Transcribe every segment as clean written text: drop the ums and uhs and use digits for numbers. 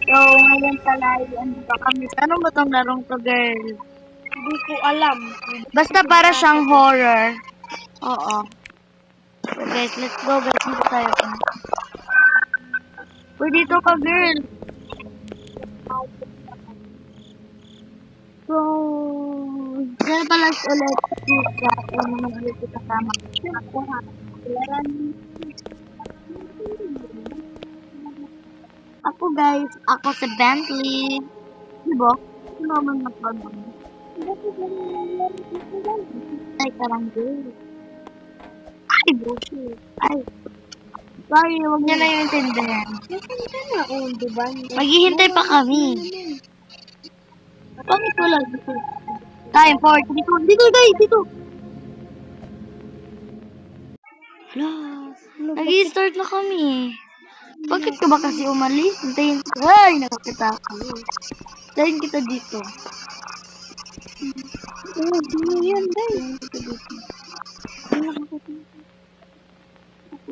So, ngayon pala, ano ba kami? Ano ba tong larong to, girl? Hindi ko alam. Basta para siyang horror. Oo. So, guys, let's go. Guys, dito tayo. Uy, dito ka, girl. So, girl pala ulit. Kita. Ano naman ulit yung kasama. Ako, guys. Ako si Bentley. Diba? Ano naman nagpagod? Ay, karang girl. Ay, bullshit. Ay. Sorry, huwag niya na yung intindihan. Maghihintay pa kami. Bakit wala dito? Time for dito. Dito, guys, dito. Hala, nag-i-start na kami. Bakit ka ba kasi umalis? Hintayin ko. Ay, nakakita ako. Hintayin kita dito. Sino yan, guys?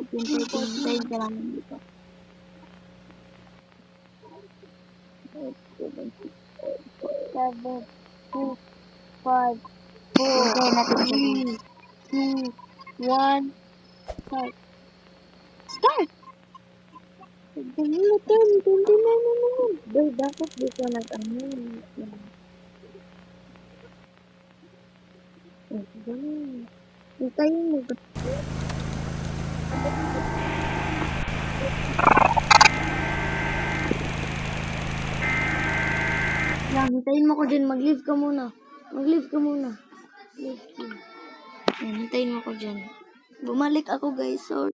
Hintayin ka namin dito. 7, 2, 5, 4, 3, 2, 1, start. Start! Hindi na naman. Boy, bakit di ko nag-ano? Hintayin mo ba? Lang, hintayin mo ko dyan. Mag-leave ka muna. Mag-leave ka muna. Leave ka. Yan, hintayin mo ko dyan. Bumalik ako, guys. Sorry.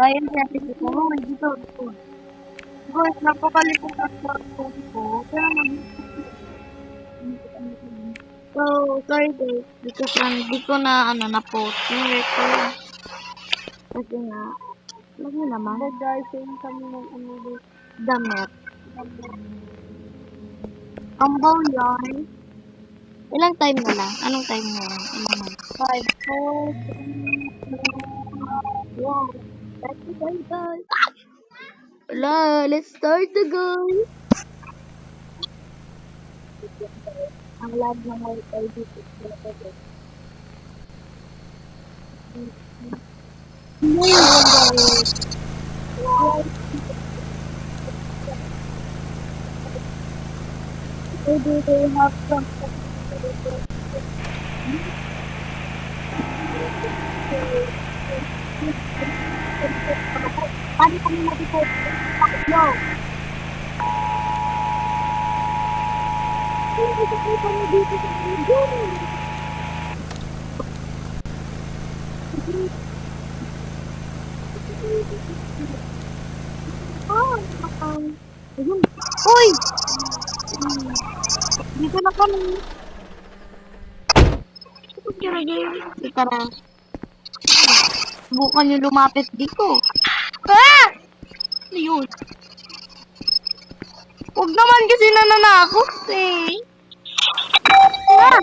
Ayun, sabi ko, dito. Guys, napakalikot ako ko. Kaya so, sorry guys. Because hindi ko na, na-post yung record. Kasi nga, wag mo naman. Guys, yung kami ng Damit. Combo yarn. Ilang time na lang? Anong time na lang? 5, 4, 3, 2, 1. Wala, let's start the game. Ang lag ng wifi dito. Do they have some paano kami mag-report? No. Hindi ko kami dito sa video. Uy! Dito na kami. Tara. Subukan nyo lumapit dito. Ah! Ano yun? Huwag naman kasi nananakot eh. Ah!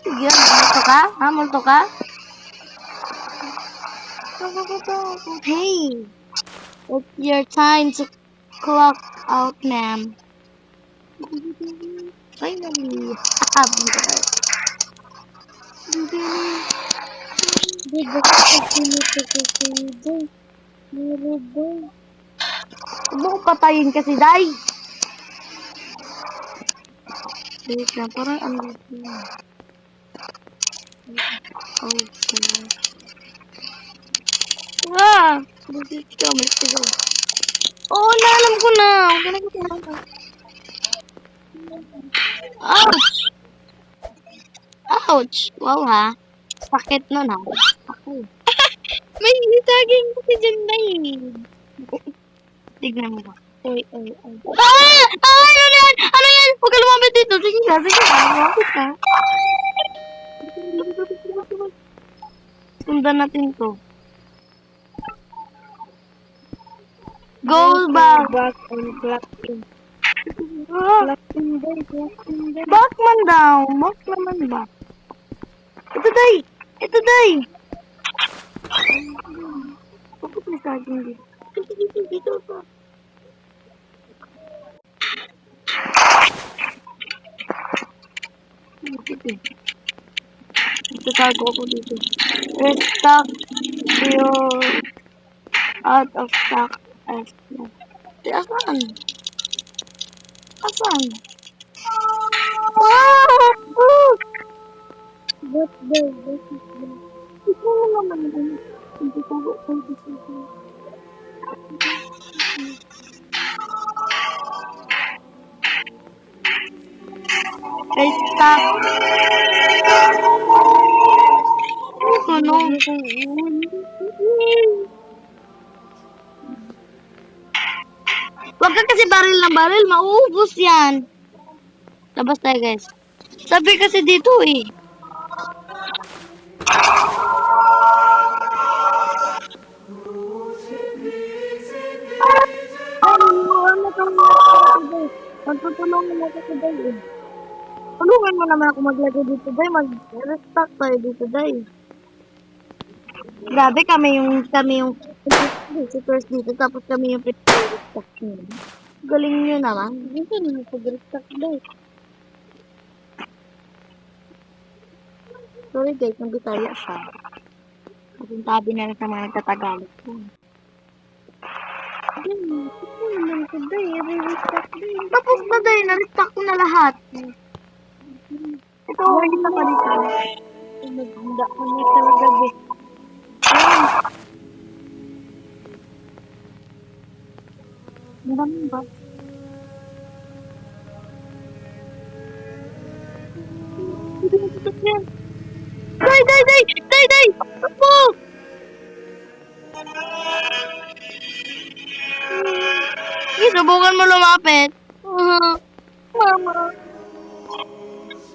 Sige, multo ka? Ha, multo ka? Hey! It's your time to clock out, ma'am. Finally. Huwag mo patayin kasi, Day. Wait lang, parang ang gusto. Okay. Ah! Malis ka. Oo, alam ko na. Ouch! Ouch! Wow, ha? Sakit nun, ha? Ako. May saging kasi dyan na Tignan mo ba? Ay. Ah! Ah! Ano yan? Ano yan? Huwag ka lumapit dito. Sige ka. Lumapit ka. Sundan natin to. Goal back. Back and black in. Ah! Black in day. Back man daw. Back naman ba? Ito, Day. Bakit may saging dito? Dito pa. Tatago ko dito. Restock your out of stock as well. Asan? Asan? Birthday. Ito na naman yun. Hindi tago ko dito. Restock. Ano? Huwag ka kasi baril ng baril, mauubos yan. Labas tayo guys. Sabi kasi dito eh. Magtutulungan ako today eh. Tulungan mo naman ako maglagay dito day. Mag-restock tayo dito day. Grabe kami yung visitors dito tapos kami yung restock nyo. Galing nyo naman. Dito na pag-restock day. Sorry guys, nang bitaya siya. Masintabi na lang sa mga nagtatagalog. Ito naman ko day. Re-restock day. Tapos na day, na-restock ko na lahat. Ito, kita pa dito. Naghanda kami talaga day. Marami ba? Day! Ako! Subukan mo lumapit. Mama.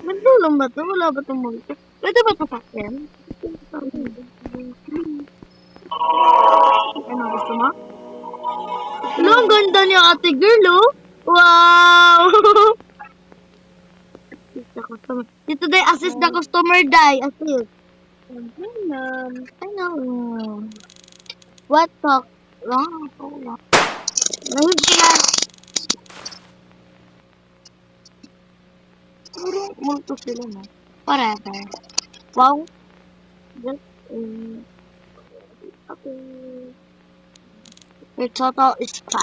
Magdulong ba ito? Wala ba itong multo? Pwede ba ito sakyan? Ano gusto mo? Hello, ang ganda niya ate girl, oh. Wow! Assist the customer. Dito day, assist the customer, day. Assist. I know. What talk? Wrong. Nahid sila. Puro multo sila, no? Whatever. Wow. Just, okay. Your total is $5.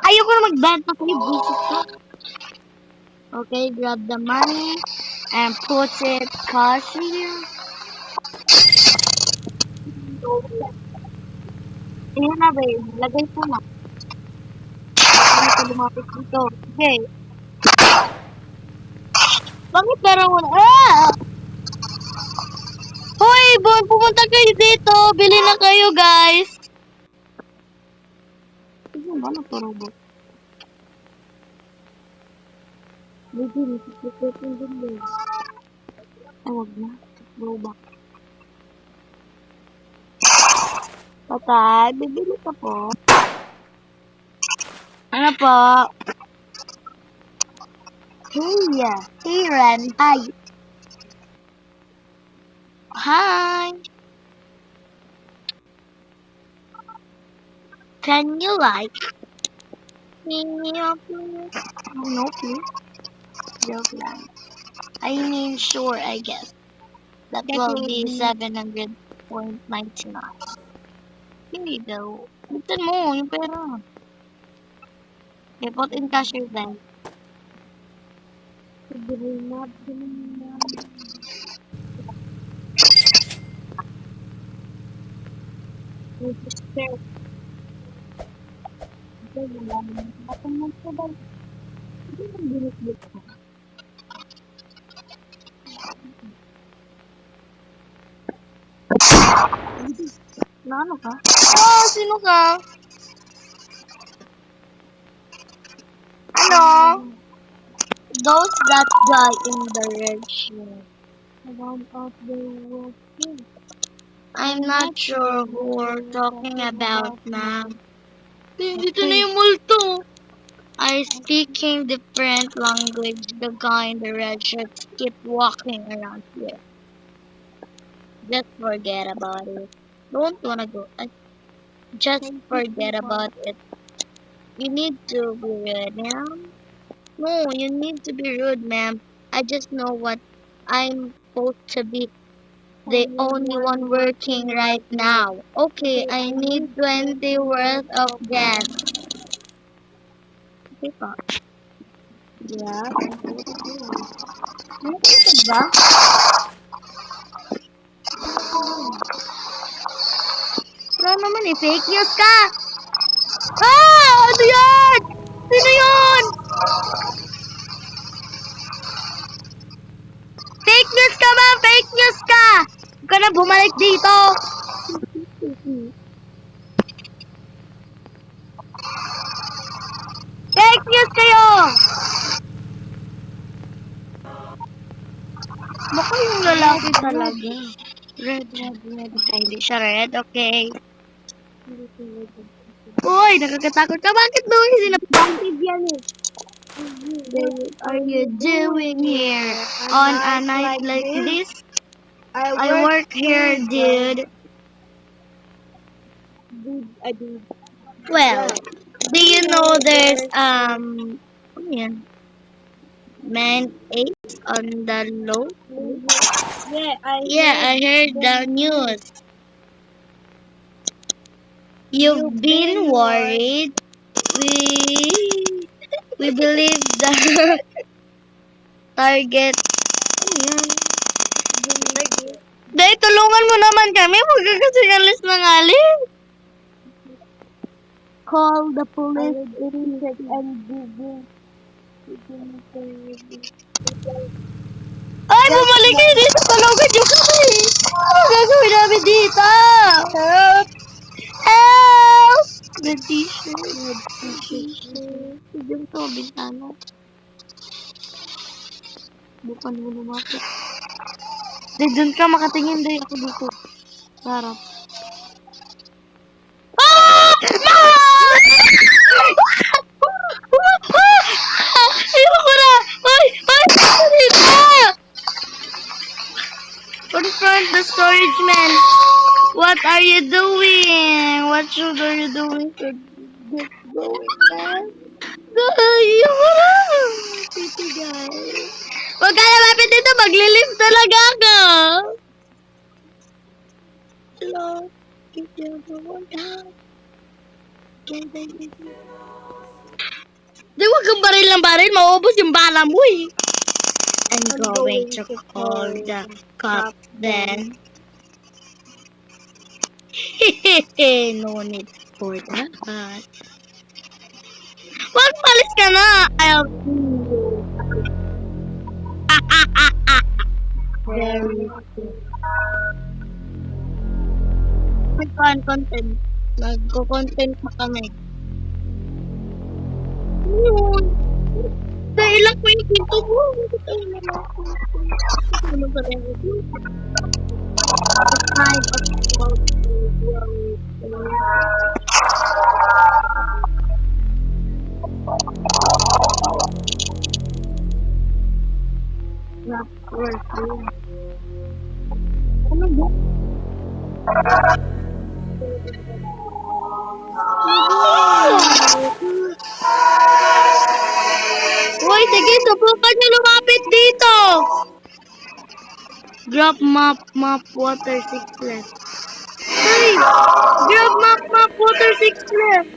Ayoko na magbenta sa'yo, bullshit ka. Okay, grab the money and put it cashier. Ayan na, babe. Lagay ko na. Ano ka lumapit dito? Okay. Bakit parang wala? Ah! Hoy, pumunta kayo dito. Bili na kayo, guys. Ano ba nagpa-robot? Baby, nagsisikot yung din. Ay, wag na. Robot. Patay, bibili ka po. Ano po? Hey, Ren. Hi. Hi. Can you like me up? Oh, no, please. Joke lang. I mean, sure, I guess. That will be 700.99. Hindi daw. Buksan mo, yung pera. Okay, put in cashier then. Ano ka? Oh, sino ka? Ano? Those that die in the red shirt. I'm not sure who we're talking about, ma'am. Dito na yung multo. I speaking different language. The guy in the red shirt keep walking around here. Just forget about it. Don't wanna go. Just forget about it. You need to be rude, ma'am. No, you need to be rude, ma'am. I just know what I'm supposed to be. The only one working right now. Okay, I need 20 worth of gas. Okay pa. Yeah, Nakikita ba? Wala naman eh, fake news ka! Ah! Ano yan? Sino yun? Fake news ka ba? Fake news ka! Huwag ka na bumalik dito! Fake news kayo! Baka yung lalaki talaga. Red. Okay, hindi siya red. Okay. Uy, nakakatakot ka. Bakit daw hindi sinabanted yan eh? What are you doing here on a night like this? I work here, dude. Well, do you know there's ano yan? Man 8 on the low? Yeah, I heard the news. You've been worried. We believe the target. Ano yan? Dahil tulungan mo naman kami. Huwag ka kasi alis ng alis. Call the police. Ay, bumalik kayo dito. Tulungan nyo kami. Ano gagawin namin dito? Help! Help! The t-shirt. Diyan to, bintana. Bukan mo lumapit. Doon ka makatingin. Dahil ako dito. Sarap. Ayoko na! Ay! Dito! Confront the storage man. What are you doing? What should are you doing to get going, man? Ayoko na! Titi, guys. Huwag ka lumapit dito. Maglilift talaga ako. Hello. Get your phone down. Di wag kang baril ng baril, mauubos yung bala mo eh. I'm going to call the cops then. No need for that. Wag palis ka na. I'll see you. Very good. May content. Nagko-content pa kami. Yun. Dahil lang ko yung pinto mo. Ano ba rin ito? Not working. Ano ba? Uy, sige, subukan nyo lumapit dito. Drop map, water 6 left. Hey! Drop map, water 6 left.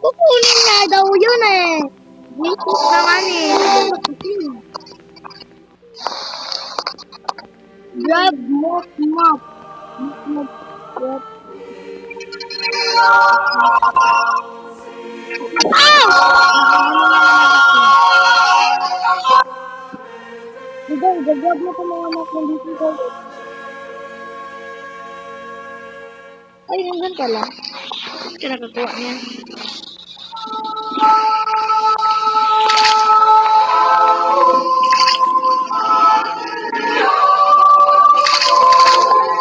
Kukunin nga daw yun eh. Dito naman eh. Grab map. Gagawin mo ito mga anak ng dito. Ay, hanggang pala. Hindi ka nakakuha niya.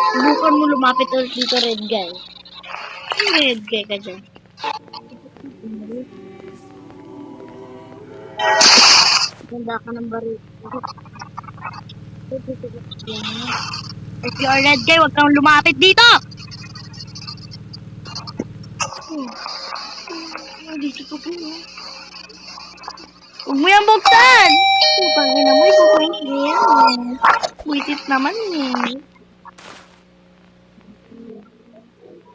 Subukan mo lumapit ulit dito, red guy. Mag-headkay ka dyan. Ganda ka ng baril. If you're red guy, huwag kang lumapit dito! Dito ko po. Huwag mo yung buksan! Putang ina mo, ipupoint mo yan. Buisit naman eh.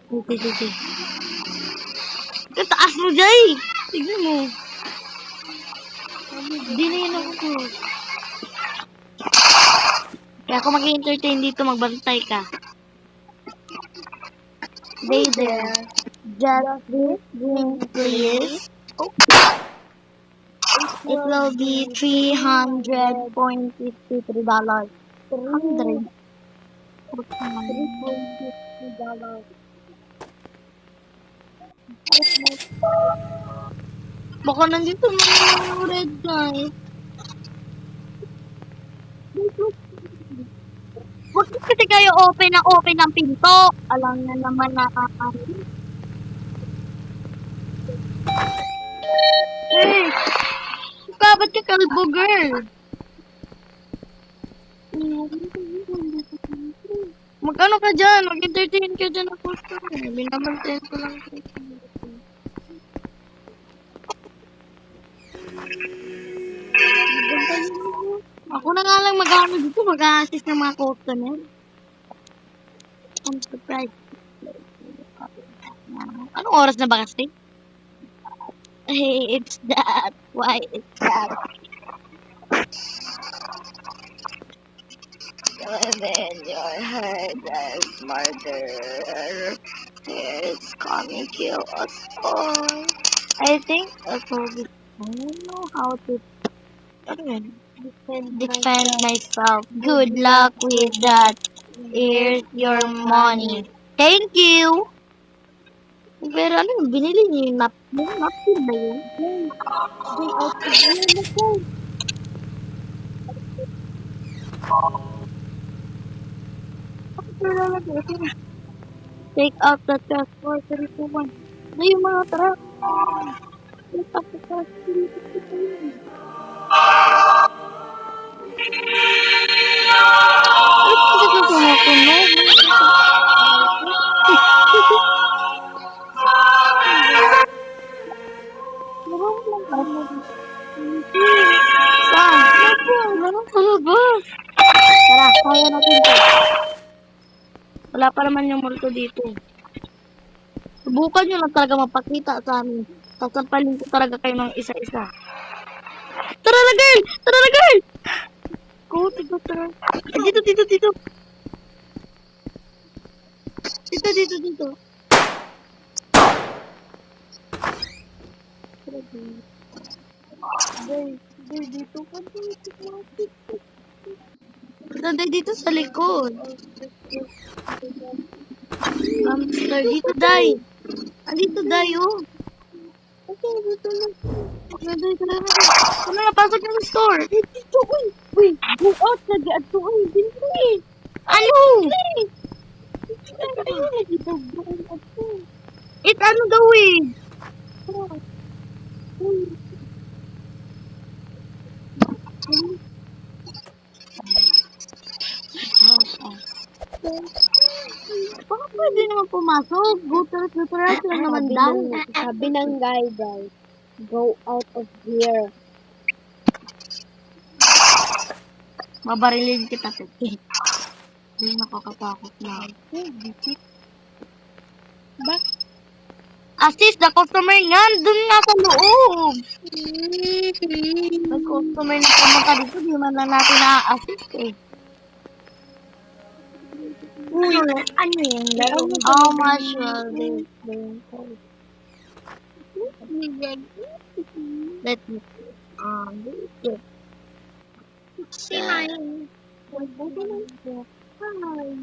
Okay. Ang taas mo, Jay! Tignan mo. Hindi na yun ako po. Kaya ako mag-entertain dito, magbantay ka. Stay there. Just this, please. It will be $300.53. 100. $3.50. Baka nandito mga red guy. Huwag kasi kayo open ang pinto. Alam na naman na Eh, ba't ka kalbo, girl? Mag-ano ka dyan? Mag-entertain ka dyan ako. Binabantayan ko lang. Ako na nga lang mag-ano dito, mag-assist ng mga customer. I'm surprised. Anong oras na ba kasi? Hey, it's that. Why it's that? When your heart is murder, it's gonna kill us all. I think I don't know how to defend myself. Good luck with that. Here's your money. Thank you. Pero ano yung binili niyo yung napkin ba yun? Take out the trash for 3 to 1. Ano yung mga trash? Take out the trash. Ay, kasi ito sumutunog. Saan? Meron sa labas. Tara, kaya natin ito. Wala pa naman yung multo dito. Subukan nyo lang talaga mapakita sa amin. Sasampalin ko talaga kayo ng isa-isa. Tara na, girl! Tara na, girl! Go, tara. Dito. Dito. Dito ka dito sa likod. Hamster, dito, Day. Andito, Day, oh. Okay, dito lang. Ano na, pasok ng store. Dito, uy. Go out, nag-aad to, uy. Dito, ano? It ano daw, eh. Baka pwede naman pumasok. Guteras lang naman daw. Sabi ng guy, guys, go out of here. Mabarilin kita, Pete. Hindi nakakatakot na. Bak? Assist the customer nga. Doon nga sa loob. May customer na pumunta dito. Di man lang natin na-assist eh. Ano yun? How much will this be? Let me see.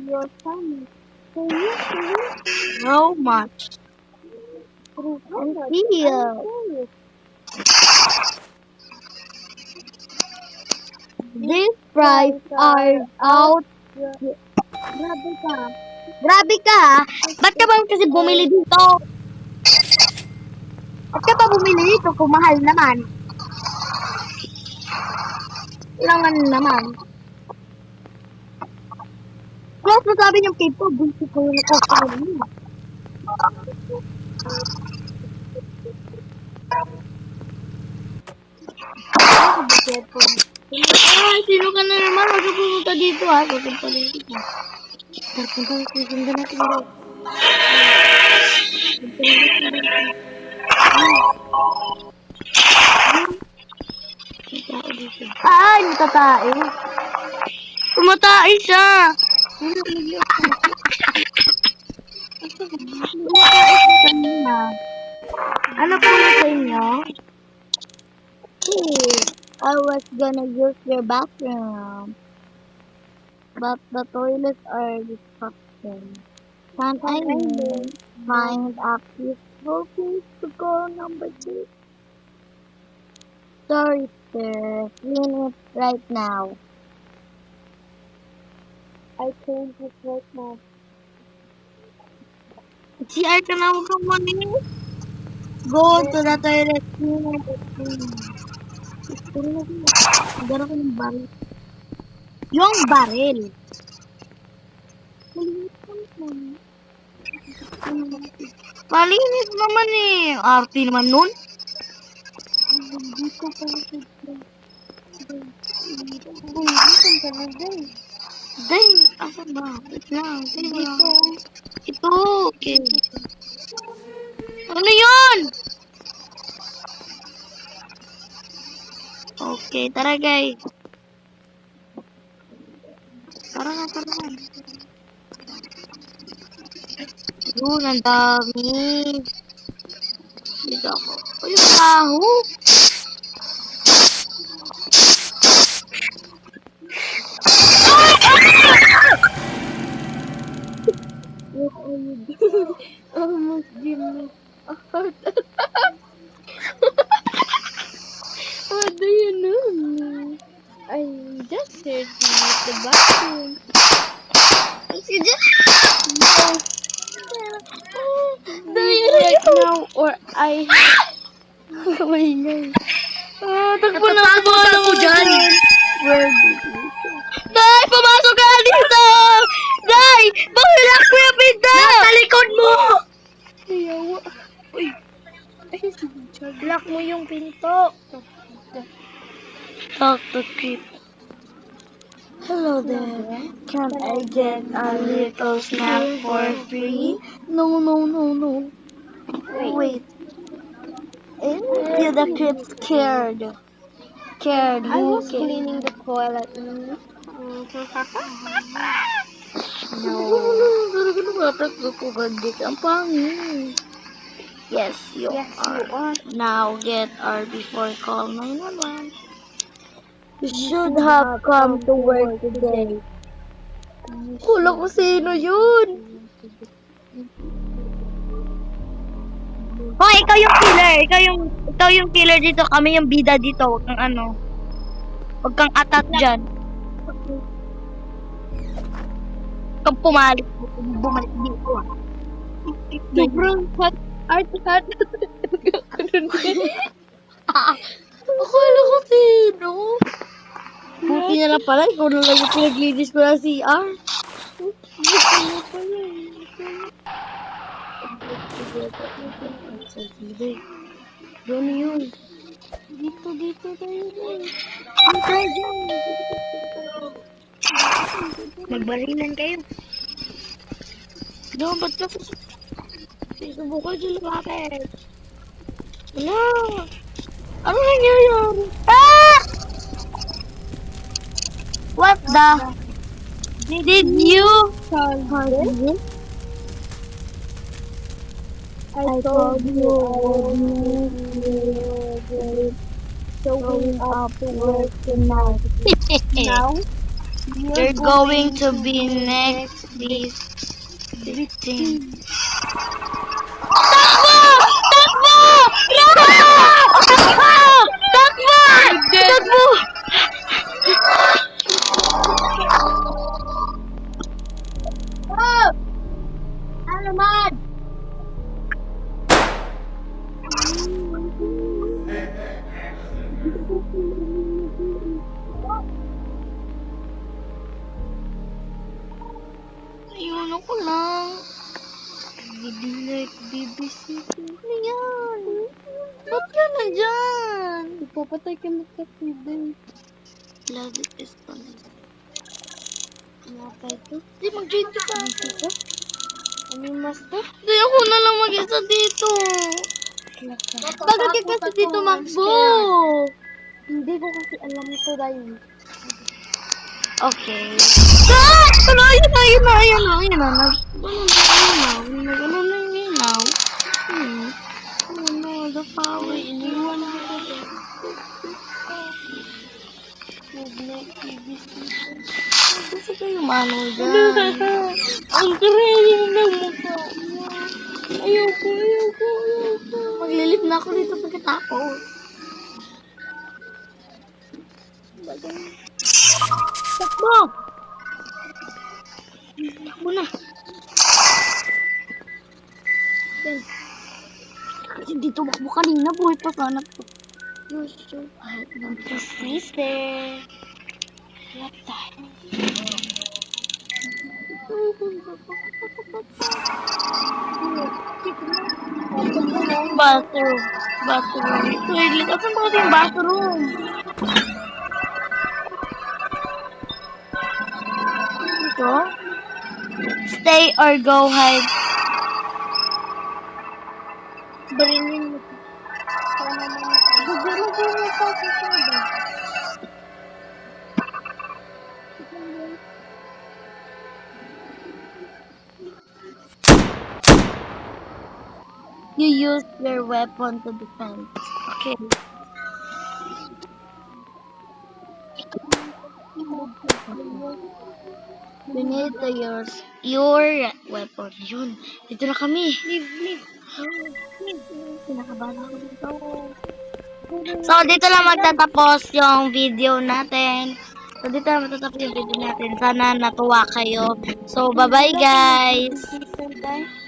Your son. How much? Here. This price are out. Grabe ka. Grabe ka ha. Ba't ka ba kasi bumili dito? Ba't ka ba bumili dito kung mahal naman? Kailangan naman. Close na sabi niyong K-pop. Bunti ko yung nakakawin niyo. Ay, sino ka na naman? Huwag ka pumunta dito ha. Pupunta din kita. Pupunta natin dito. Ay, natatae. Tumatae siya. Ano po na sa inyo? I was gonna use your bathroom. But the toilets are disgusting. Can't I find a peaceful place to go, number 2? Sorry, sir. Clean it right now. I change it right now. CR ka na, huwag kang manis. Go to the toilet. Clean it. Gano'n ko ng baril. Yung baril. Malinis naman eh. Arty naman nun. Dito pala sa Day, asa ba? Wait lang. Dito. Ito. Okay. Ano yun? Okay, tara guys. Tara na. Yun, ang dami. Dito ako. Ay, yung taho. almost give me a heart attack. What do you know? I just heard you at the bathroom. Sige. Do you right now or I oh my god. Takbo na ako dyan. Where did you Day, pumasok ka dito! Day, bakilak ko yung pinto! Nasa likod mo! Yawa. Uy. Ay, lock mo yung pinto. Talk to creep. Hello there. Can I get a little snack for free? No. Wait. Is the creep scared? I was cleaning the toilet. No. Ang pangit. Yes, you are. Now get or before call 911. You should have come to work today. Kula ko sino yun. Hoy, ikaw yung killer. Ikaw yung killer dito. Kami yung bida dito. Huwag kang ano. Huwag kang atat dyan. Huwag kang bumalik dito ah. Sobrang hot. Art. Akala ko sino. Buti na lang pala. Ikaw na lang yung pinaglinis ko ng CR. Doon yun. Dito tayo. Magbarilan kayo. No, ba't ka subukan sila bakit? Wala. Ano nangyayari? Ah! What the? Did you solve this? I told you showing up to work tonight. Now, You're going to be next victim. Takbo! Takbo! No! Takbo! Takbo! Takbo! Ano ko lang. Baby like babysitting. Ano yan? Ba't ka na dyan? Ipapatay ka magkatibay. Bloody pistols. Napay to. Di, mag-join ka sa Dito to. Ano yung mas to? Di, ako na lang mag-isa dito. Bakit ka kasi dito makbo? Hindi ko kasi alam ito dahil. Okay. Ah! Ano, ayun na, ayun na, ayun na, ayun na. Nagano na yung ilaw. Oh no, the power. Iniwan ako ko. Like babysitting. Gusto kayo mano dyan. Ang krayong ng mukha mo. Ayoko, ayoko, ayoko. Maglilip na ako dito pagkatapos. Takbo! Takbo na. Yan. Kasi hindi tumakbo kanina. Buhay pa sana to. You're so hot. Sister. What the hell? Bathroom. Bathroom. Toilet. Asan ba kasi yung bathroom? Dito? Stay or go hide. Barilin mo. Sana naman. Bigyan mo pa sa sada. You use your weapon to defend. Okay. You need to use your weapon. Yun. Dito na kami. Leave. Pinakabahan ako dito. So, dito lang magtatapos yung video natin. So, dito lang magtatapos yung video natin. Sana natuwa kayo. So, bye-bye guys. Sister, guys.